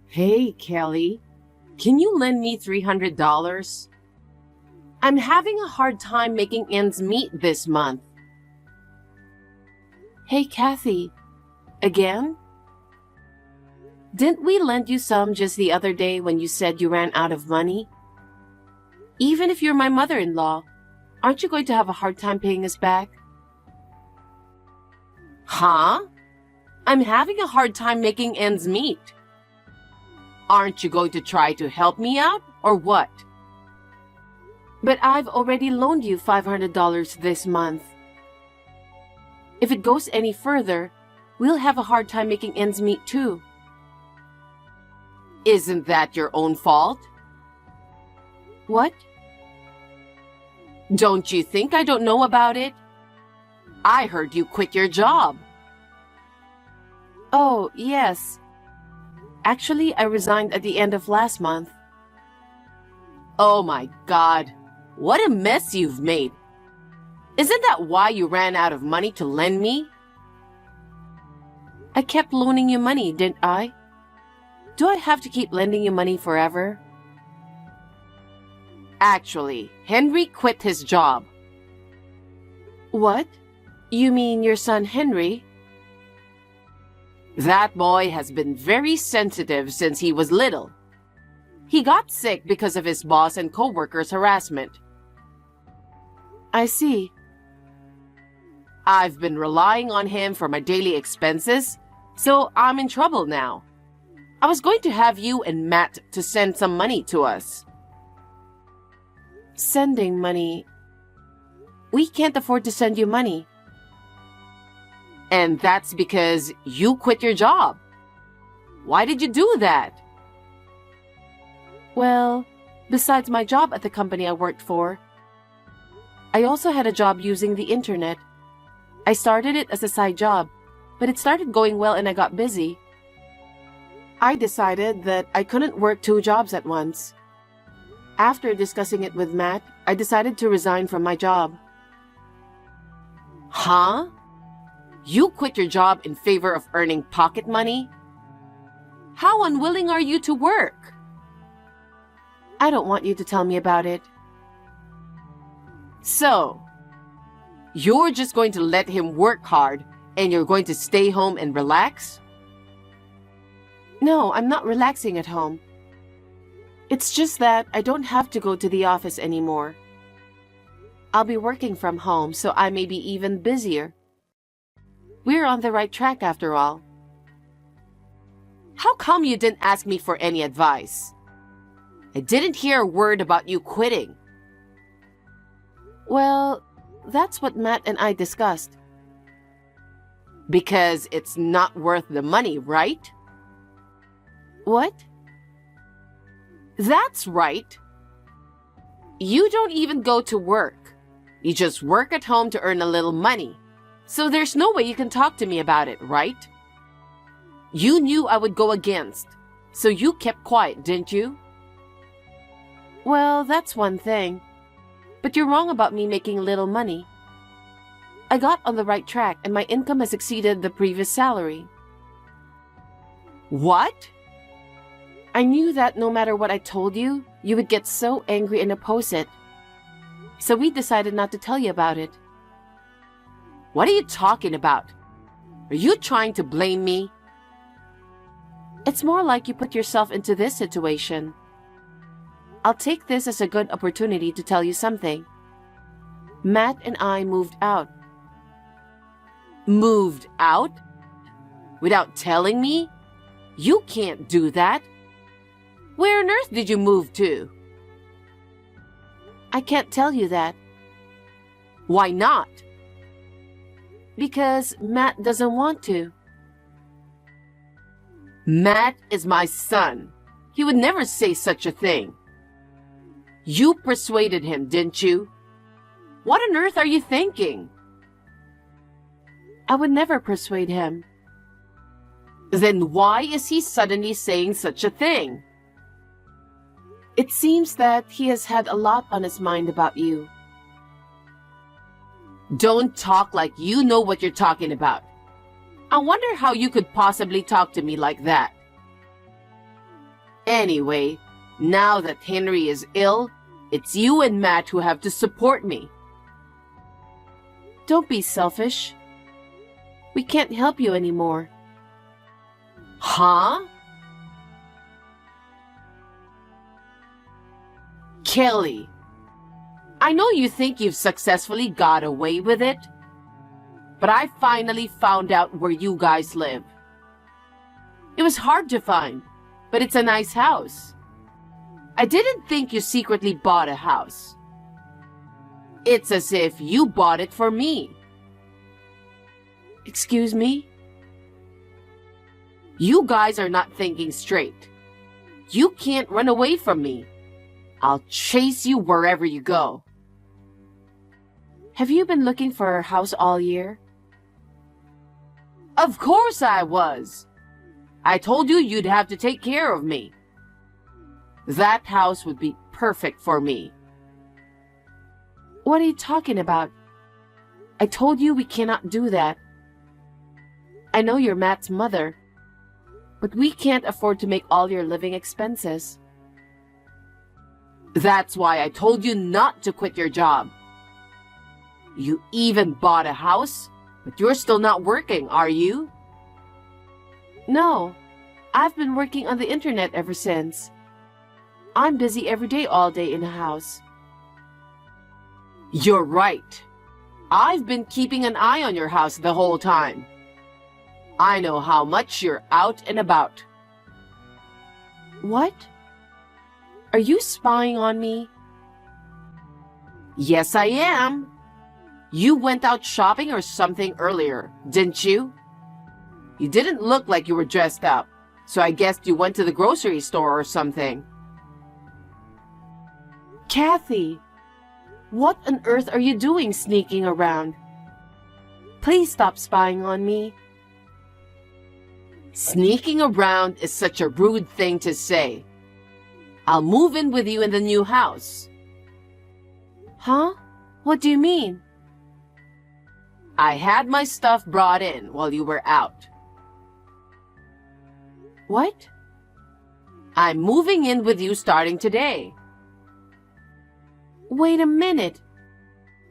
Hey, Kelly, can you lend me $300? I'm having a hard time making ends meet this month. Hey, Kathy, again? Didn't we lend you some just the other day when you said you ran out of money? Even if you're my mother-in-law, aren't you going to have a hard time paying us back? Huh? I'm having a hard time making ends meet. Aren't you going to try to help me out, or what? But I've already loaned you $500 this month. If it goes any further, we'll have a hard time making ends meet too. Isn't that your own fault? What? Don't you think I don't know about it? I heard you quit your job. Oh, yes. Actually, I resigned at the end of last month. Oh my God, what a mess you've made. Isn't that why you ran out of money to lend me? I kept loaning you money, didn't I? Do I have to keep lending you money forever? Actually, Henry quit his job. What? You mean your son Henry? That boy has been very sensitive since he was little. He got sick because of his boss and coworkers' harassment. I see. I've been relying on him for my daily expenses, so I'm in trouble now. I was going to have you and Matt to send some money to us. Sending money? We can't afford to send you money. And that's because you quit your job. Why did you do that? Well, besides my job at the company I worked for, I also had a job using the internet. I started it as a side job, but it started going well and I got busy. I decided that I couldn't work 2 jobs at once. After discussing it with Matt, I decided to resign from my job. Huh? You quit your job in favor of earning pocket money? How unwilling are you to work? I don't want you to tell me about it. So, you're just going to let him work hard and you're going to stay home and relax? No, I'm not relaxing at home. It's just that I don't have to go to the office anymore. I'll be working from home, so I may be even busier. We're on the right track after all. How come you didn't ask me for any advice? I didn't hear a word about you quitting. Well, that's what Matt and I discussed. Because it's not worth the money, right? What? That's right. You don't even go to work. You just work at home to earn a little money. So there's no way you can talk to me about it, right? You knew I would go against, so you kept quiet, didn't you? Well, that's one thing. But you're wrong about me making little money. I got on the right track and my income has exceeded the previous salary. What? I knew that no matter what I told you, you would get so angry and oppose it. So we decided not to tell you about it. What are you talking about? Are you trying to blame me? It's more like you put yourself into this situation. I'll take this as a good opportunity to tell you something. Matt and I moved out. Moved out? Without telling me? You can't do that. Where on earth did you move to? I can't tell you that. Why not? Because Matt doesn't want to. Matt is my son. He would never say such a thing. You persuaded him, didn't you? What on earth are you thinking? I would never persuade him. Then why is he suddenly saying such a thing? It seems that he has had a lot on his mind about you. Don't talk like you know what you're talking about. I wonder how you could possibly talk to me like that. Anyway, now that Henry is ill, it's you and Matt who have to support me. Don't be selfish. We can't help you anymore. Huh? Kelly, I know you think you've successfully got away with it, but I finally found out where you guys live. It was hard to find, but it's a nice house. I didn't think you secretly bought a house. It's as if you bought it for me. Excuse me? You guys are not thinking straight. You can't run away from me. I'll chase you wherever you go. Have you been looking for a house all year? Of course I was. I told you you'd have to take care of me. That house would be perfect for me. What are you talking about? I told you we cannot do that. I know you're Matt's mother, but we can't afford to make all your living expenses. That's why I told you not to quit your job. You even bought a house, but you're still not working, are you? No, I've been working on the internet ever since. I'm busy every day, all day in the house. You're right. I've been keeping an eye on your house the whole time. I know how much you're out and about. What? Are you spying on me? Yes, I am. You went out shopping or something earlier, didn't you? You didn't look like you were dressed up, so I guessed you went to the grocery store or something. Kathy, what on earth are you doing sneaking around? Please stop spying on me. Sneaking around is such a rude thing to say. I'll move in with you in the new house. Huh? What do you mean? I had my stuff brought in while you were out. What? I'm moving in with you starting today. Wait a minute.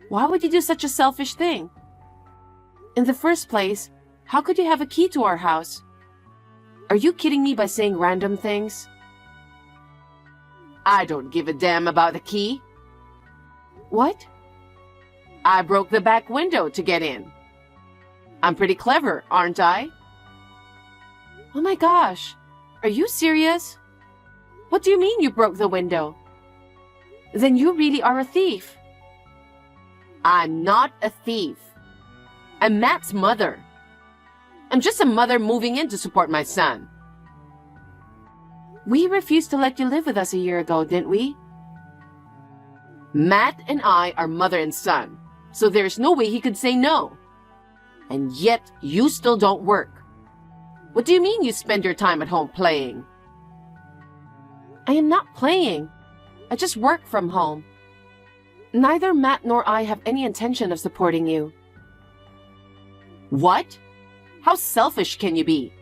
Why would you do such a selfish thing? In the first place, how could you have a key to our house? Are you kidding me by saying random things? I don't give a damn about the key. What? I broke the back window to get in. I'm pretty clever, aren't I? Oh my gosh, are you serious? What do you mean you broke the window? Then you really are a thief. I'm not a thief. I'm Matt's mother. I'm just a mother moving in to support my son. We refused to let you live with us a year ago, didn't we? Matt and I are mother and son, so there's no way he could say no. And yet, you still don't work. What do you mean you spend your time at home playing? I am not playing. I just work from home. Neither Matt nor I have any intention of supporting you. What? How selfish can you be?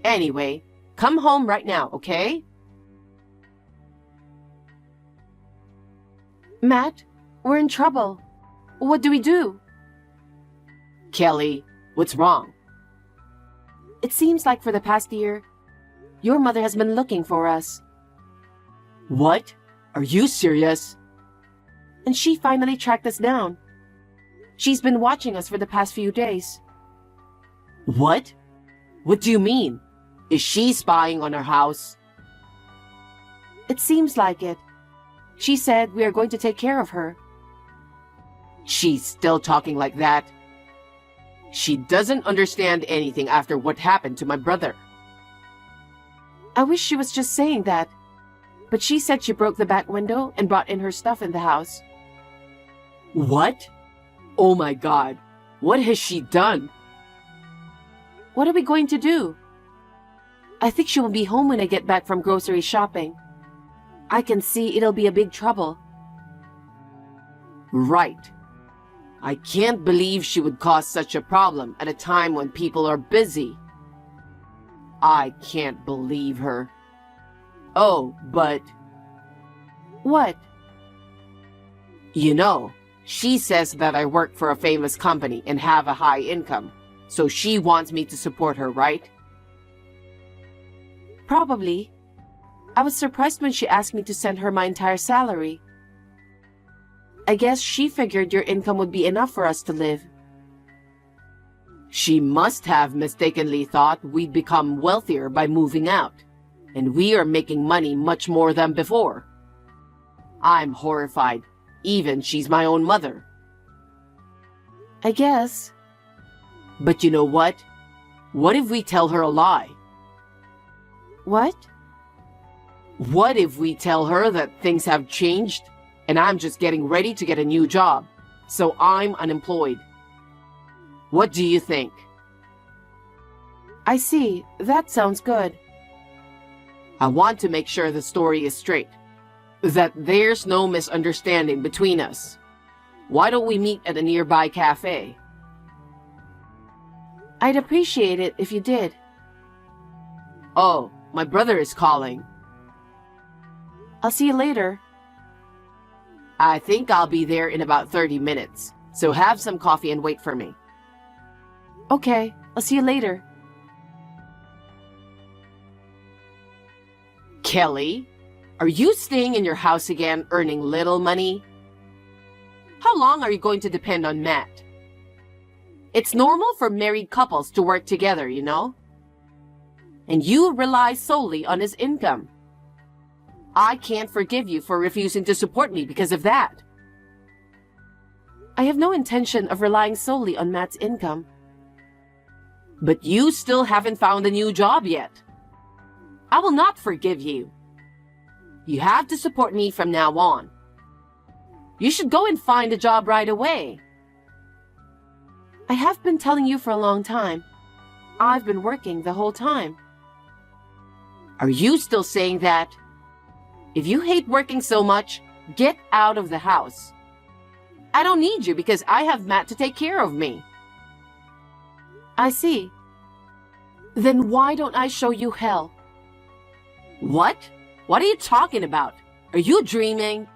Anyway, come home right now, okay? Matt, we're in trouble. What do we do? Kelly, what's wrong? It seems like for the past year, your mother has been looking for us. What? Are you serious? And she finally tracked us down. She's been watching us for the past few days. What? What do you mean? Is she spying on our house? It seems like it. She said we are going to take care of her. She's still talking like that. She doesn't understand anything after what happened to my brother. I wish she was just saying that. But she said she broke the back window and brought in her stuff in the house. What? Oh my God. What has she done? What are we going to do? I think she will be home when I get back from grocery shopping. I can see it'll be a big trouble. Right. I can't believe she would cause such a problem at a time when people are busy. I can't believe her. Oh, but... What? You know, she says that I work for a famous company and have a high income, so she wants me to support her, right? Probably. I was surprised when she asked me to send her my entire salary. I guess she figured your income would be enough for us to live. She must have mistakenly thought we'd become wealthier by moving out, and we are making money much more than before. I'm horrified. Even she's my own mother. I guess. But you know what? What if we tell her a lie? What? What if we tell her that things have changed and I'm just getting ready to get a new job, so I'm unemployed? What do you think? I see. That sounds good. I want to make sure the story is straight, that there's no misunderstanding between us. Why don't we meet at a nearby cafe? I'd appreciate it if you did. Oh, my brother is calling. I'll see you later. I think I'll be there in about 30 minutes, so have some coffee and wait for me. Okay, I'll see you later. Kelly, are you staying in your house again, earning little money? How long are you going to depend on Matt? It's normal for married couples to work together, you know? And you rely solely on his income. I can't forgive you for refusing to support me because of that. I have no intention of relying solely on Matt's income. But you still haven't found a new job yet. I will not forgive you. You have to support me from now on. You should go and find a job right away. I have been telling you for a long time. I've been working the whole time. Are you still saying that? If you hate working so much, get out of the house. I don't need you because I have Matt to take care of me. I see. Then why don't I show you hell? What? What are you talking about? Are you dreaming?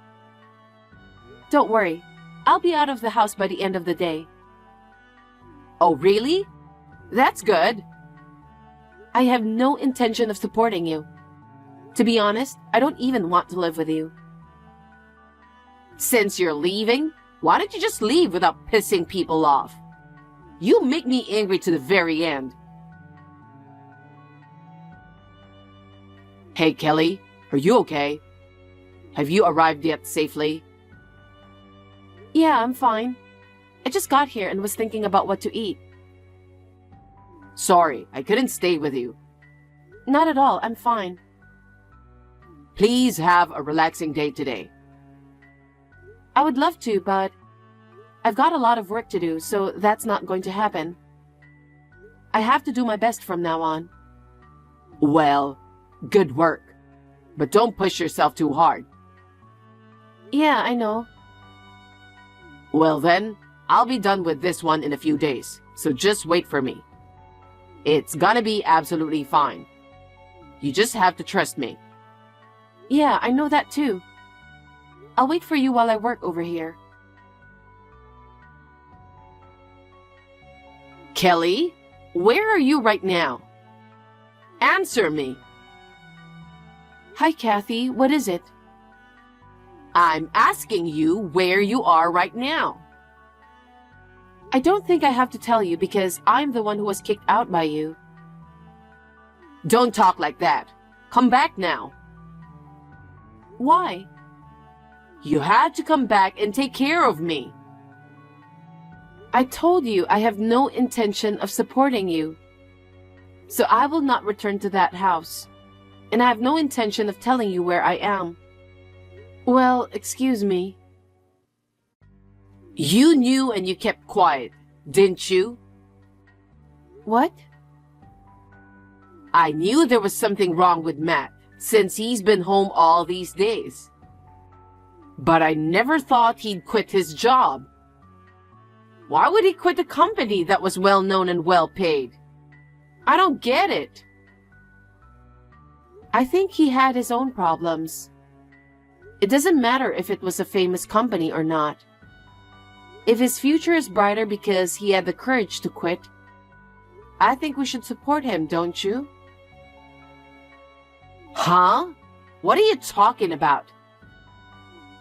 Don't worry. I'll be out of the house by the end of the day. Oh, really? That's good. I have no intention of supporting you. To be honest, I don't even want to live with you. Since you're leaving, why don't you just leave without pissing people off? You make me angry to the very end. Hey, Kelly, are you okay? Have you arrived yet safely? Yeah, I'm fine. I just got here and was thinking about what to eat. Sorry, I couldn't stay with you. Not at all, I'm fine. Please have a relaxing day today. I would love to, but I've got a lot of work to do, so that's not going to happen. I have to do my best from now on. Well, good work. But don't push yourself too hard. Yeah, I know. Well then, I'll be done with this one in a few days, so just wait for me. It's gonna be absolutely fine. You just have to trust me. Yeah, I know that too. I'll wait for you while I work over here. Kelly, where are you right now? Answer me. Hi, Kathy. What is it? I'm asking you where you are right now. I don't think I have to tell you because I'm the one who was kicked out by you. Don't talk like that. Come back now. Why? You had to come back and take care of me. I told you I have no intention of supporting you. So I will not return to that house. And I have no intention of telling you where I am. Well, excuse me. You knew and you kept quiet, didn't you? What? I knew there was something wrong with Matt since he's been home all these days. But I never thought he'd quit his job. Why would he quit a company that was well known and well paid? I don't get it. I think he had his own problems. It doesn't matter if it was a famous company or not. If his future is brighter because he had the courage to quit, I think we should support him, don't you? Huh? What are you talking about?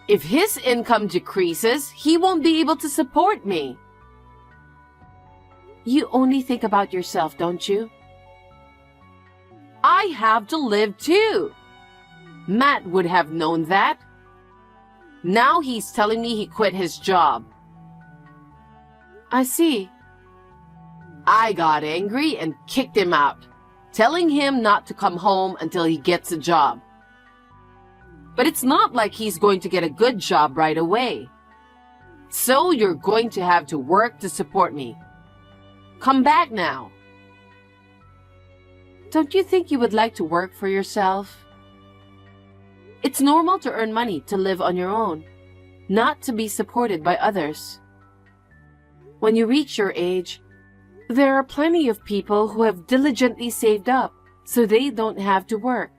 If his income decreases, he won't be able to support me. You only think about yourself, don't you? I have to live too. Matt would have known that. Now he's telling me he quit his job. I see. I got angry and kicked him out, telling him not to come home until he gets a job. But it's not like he's going to get a good job right away. So you're going to have to work to support me. Come back now. Don't you think you would like to work for yourself? It's normal to earn money to live on your own, not to be supported by others. When you reach your age, there are plenty of people who have diligently saved up so they don't have to work.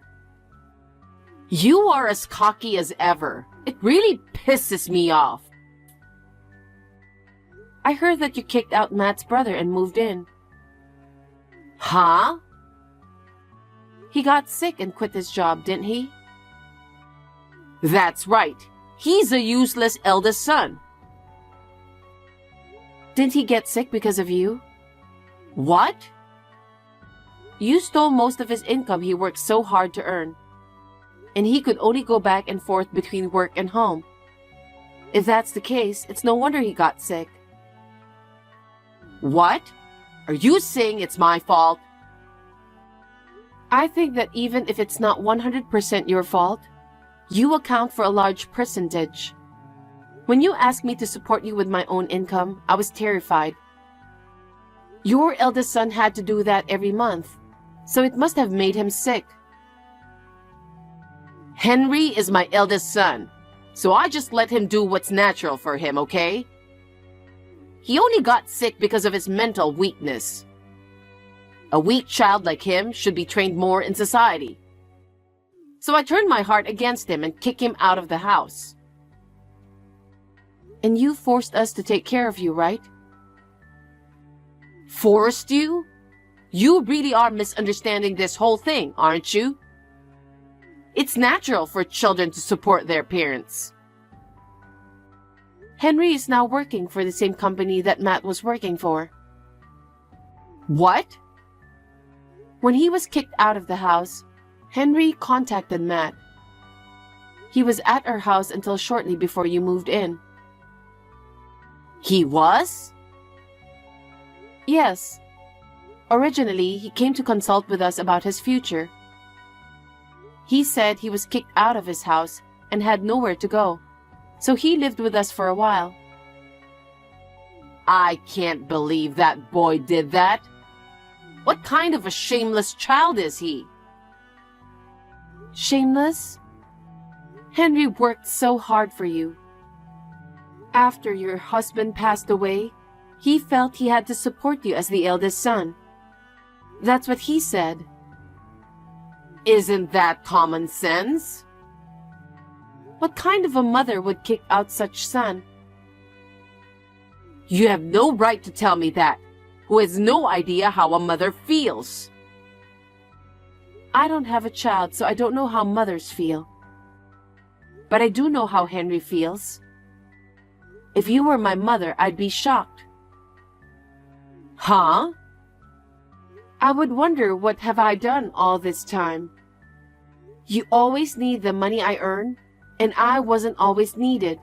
You are as cocky as ever. It really pisses me off. I heard that you kicked out Matt's brother and moved in. Huh? He got sick and quit his job, didn't he? That's right. He's a useless eldest son. Didn't he get sick because of you? What? You stole most of his income he worked so hard to earn, and he could only go back and forth between work and home. If that's the case, it's no wonder he got sick. What? Are you saying it's my fault? I think that even if it's not 100% your fault, you account for a large percentage. When you asked me to support you with my own income, I was terrified. Your eldest son had to do that every month, so it must have made him sick. Henry is my eldest son, so I just let him do what's natural for him, okay? He only got sick because of his mental weakness. A weak child like him should be trained more in society. So I turned my heart against him and kicked him out of the house. And you forced us to take care of you, right? Forced you? You really are misunderstanding this whole thing, aren't you? It's natural for children to support their parents. Henry is now working for the same company that Matt was working for. What? When he was kicked out of the house, Henry contacted Matt. He was at our house until shortly before you moved in. He was? Yes. Originally, he came to consult with us about his future. He said he was kicked out of his house and had nowhere to go, so he lived with us for a while. I can't believe that boy did that. What kind of a shameless child is he? Shameless? Henry worked so hard for you. After your husband passed away, he felt he had to support you as the eldest son. That's what he said. Isn't that common sense? What kind of a mother would kick out such son? You have no right to tell me that, who has no idea how a mother feels. I don't have a child, so I don't know how mothers feel. But I do know how Henry feels. If you were my mother, I'd be shocked. Huh? I would wonder, what have I done all this time? You always need the money I earn, and I wasn't always needed.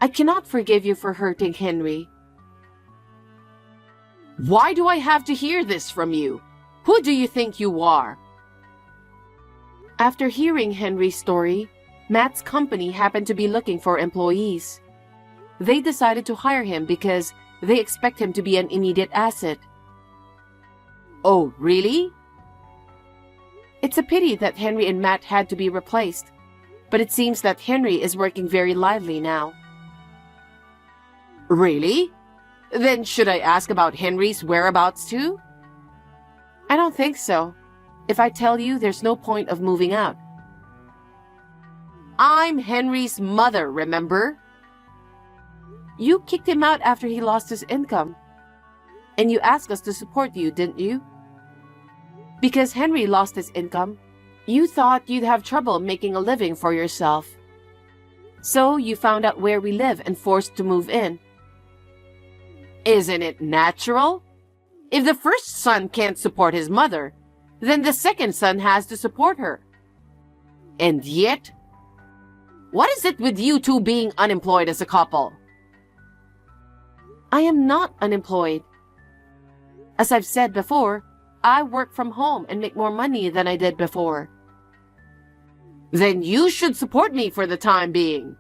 I cannot forgive you for hurting Henry. Why do I have to hear this from you? Who do you think you are? After hearing Henry's story, Matt's company happened to be looking for employees. They decided to hire him because they expect him to be an immediate asset. Oh, really? It's a pity that Henry and Matt had to be replaced, but it seems that Henry is working very lively now. Really? Then should I ask about Henry's whereabouts too? I don't think so. if I tell you there's no point of moving out. I'm Henry's mother, remember? You kicked him out after he lost his income. And you asked us to support you, didn't you? Because Henry lost his income, you thought you'd have trouble making a living for yourself. So you found out where we live and forced to move in. Isn't it natural? If the first son can't support his mother, then the second son has to support her. And yet, what is it with you two being unemployed as a couple? I am not unemployed. As I've said before, I work from home and make more money than I did before. Then you should support me for the time being.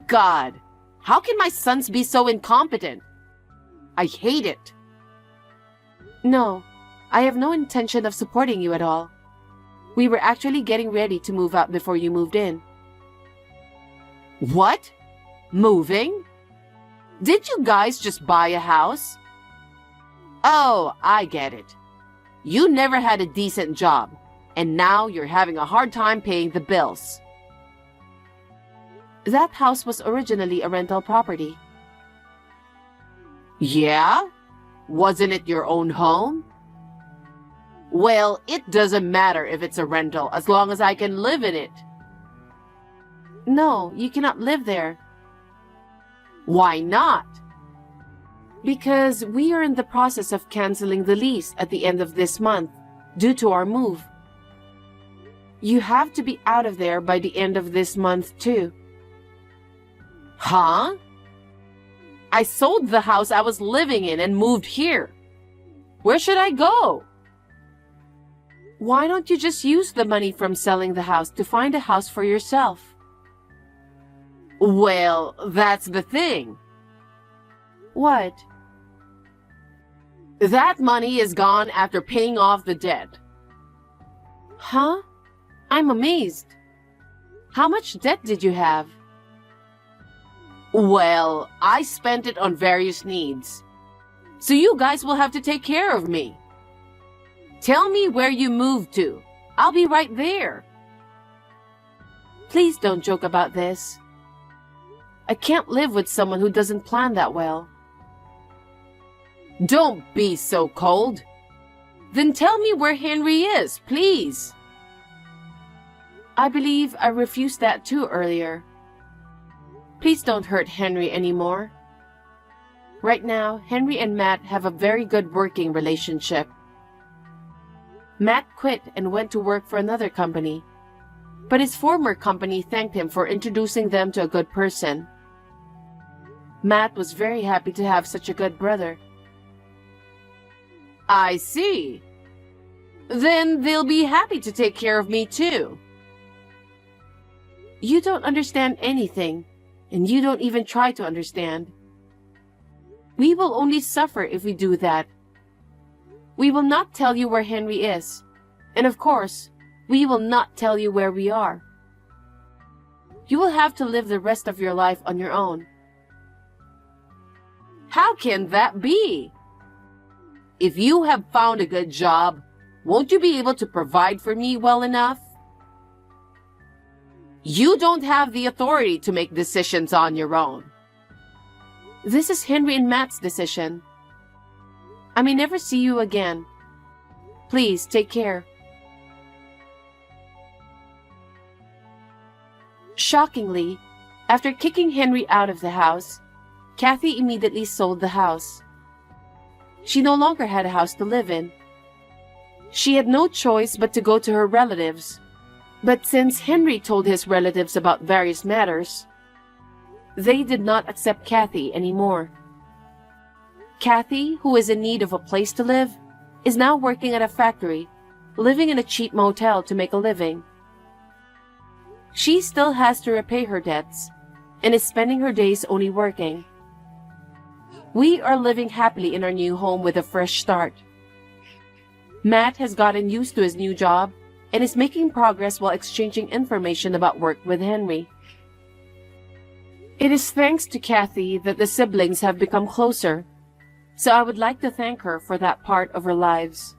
God, how can my sons be so incompetent? I hate it. No, I have no intention of supporting you at all. We were actually getting ready to move out before you moved in. What? Moving? Did you guys just buy a house? Oh, I get it. You never had a decent job, and now you're having a hard time paying the bills. That house was originally a rental property. Yeah? Wasn't it your own home? Well, it doesn't matter if it's a rental as long as I can live in it. No, you cannot live there. Why not? Because we are in the process of canceling the lease at the end of this month due to our move. You have to be out of there by the end of this month too. Huh? I sold the house I was living in and moved here. Where should I go? Why don't you just use the money from selling the house to find a house for yourself? Well, that's the thing. What? That money is gone after paying off the debt. Huh? I'm amazed. How much debt did you have? Well, I spent it on various needs. So you guys will have to take care of me. Tell me where you moved to. I'll be right there. Please don't joke about this. I can't live with someone who doesn't plan that well. Don't be so cold. Then tell me where Henry is, please. I believe I refused that too earlier. Please don't hurt Henry anymore. Right now, Henry and Matt have a very good working relationship. Matt quit and went to work for another company, but his former company thanked him for introducing them to a good person. Matt was very happy to have such a good brother. I see. Then they'll be happy to take care of me too. You don't understand anything, and you don't even try to understand. We will only suffer if we do that. We will not tell you where Henry is, and of course, we will not tell you where we are. You will have to live the rest of your life on your own. How can that be? If you have found a good job, won't you be able to provide for me well enough? You don't have the authority to make decisions on your own. This is Henry and Matt's decision. I may never see you again. Please take care. Shockingly, after kicking Henry out of the house, Kathy immediately sold the house. She no longer had a house to live in. She had no choice but to go to her relatives. But since Henry told his relatives about various matters, they did not accept Kathy anymore. Kathy, who is in need of a place to live, is now working at a factory, living in a cheap motel to make a living. She still has to repay her debts and is spending her days only working. We are living happily in our new home with a fresh start. Matt has gotten used to his new job and is making progress while exchanging information about work with Henry. It is thanks to Kathy that the siblings have become closer, so I would like to thank her for that part of our lives.